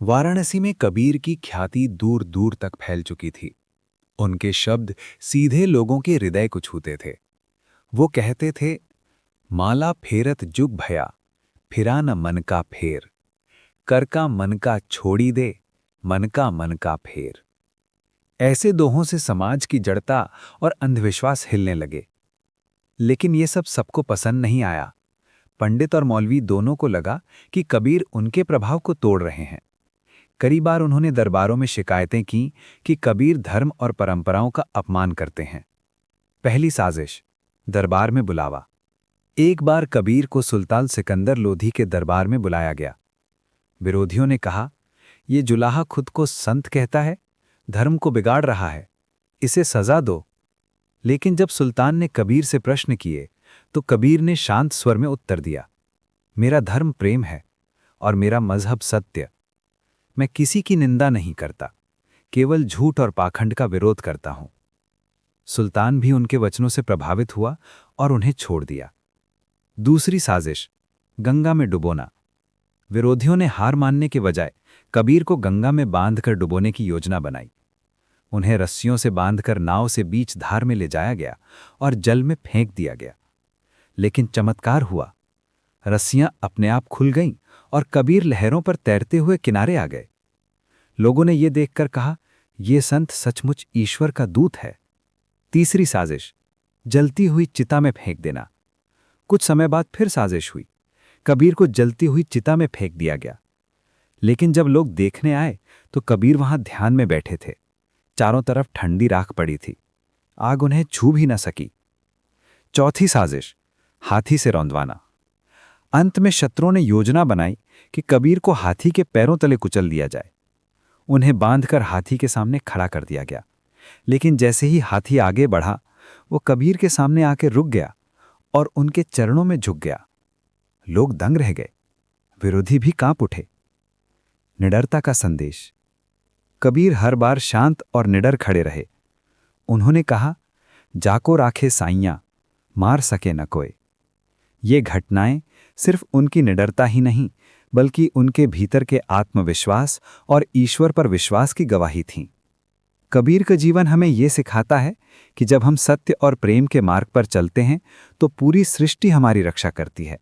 वाराणसी में कबीर की ख्याति दूर दूर तक फैल चुकी थी। उनके शब्द सीधे लोगों के हृदय को छूते थे। वो कहते थे, माला फेरत जुग भया, फिरा न मन का फेर, कर का मन का छोड़ी दे, मन का फेर। ऐसे दोहों से समाज की जड़ता और अंधविश्वास हिलने लगे। लेकिन ये सब सबको पसंद नहीं आया। पंडित और मौलवी दोनों को लगा कि कबीर उनके प्रभाव को तोड़ रहे हैं। कई बार उन्होंने दरबारों में शिकायतें की कि कबीर धर्म और परंपराओं का अपमान करते हैं। पहली साजिश, दरबार में बुलावा। एक बार कबीर को सुल्तान सिकंदर लोधी के दरबार में बुलाया गया। विरोधियों ने कहा, ये जुलाहा खुद को संत कहता है, धर्म को बिगाड़ रहा है, इसे सजा दो। लेकिन जब सुल्तान ने कबीर से प्रश्न किए तो कबीर ने शांत स्वर में उत्तर दिया, मेरा धर्म प्रेम है और मेरा मजहब सत्य। मैं किसी की निंदा नहीं करता, केवल झूठ और पाखंड का विरोध करता हूं। सुल्तान भी उनके वचनों से प्रभावित हुआ और उन्हें छोड़ दिया। दूसरी साजिश, गंगा में डुबोना। विरोधियों ने हार मानने के बजाय कबीर को गंगा में बांधकर डुबोने की योजना बनाई। उन्हें रस्सियों से बांधकर नाव से बीच धार में ले जाया गया और जल में फेंक दिया गया। लेकिन चमत्कार हुआ, रस्सियां अपने आप खुल गईं और कबीर लहरों पर तैरते हुए किनारे आ गए। लोगों ने यह देखकर कहा, यह संत सचमुच ईश्वर का दूत है। तीसरी साजिश, जलती हुई चिता में फेंक देना। कुछ समय बाद फिर साजिश हुई। कबीर को जलती हुई चिता में फेंक दिया गया। लेकिन जब लोग देखने आए तो कबीर वहां ध्यान में बैठे थे। चारों तरफ ठंडी राख पड़ी थी, आग उन्हें छू भी न सकी। चौथी साजिश, हाथी से रौंदवाना। अंत में शत्रुओं ने योजना बनाई कि कबीर को हाथी के पैरों तले कुचल दिया जाए। उन्हें बांधकर हाथी के सामने खड़ा कर दिया गया। लेकिन जैसे ही हाथी आगे बढ़ा, वो कबीर के सामने आके रुक गया और उनके चरणों में झुक गया। लोग दंग रह गए, विरोधी भी कांप उठे। निडरता का संदेश। कबीर हर बार शांत और निडर खड़े रहे। उन्होंने कहा, जाको राखे साइयां, मार सके न कोई। ये घटनाएं सिर्फ उनकी निडरता ही नहीं, बल्कि उनके भीतर के आत्मविश्वास और ईश्वर पर विश्वास की गवाही थीं। कबीर का जीवन हमें यह सिखाता है कि जब हम सत्य और प्रेम के मार्ग पर चलते हैं तो पूरी सृष्टि हमारी रक्षा करती है।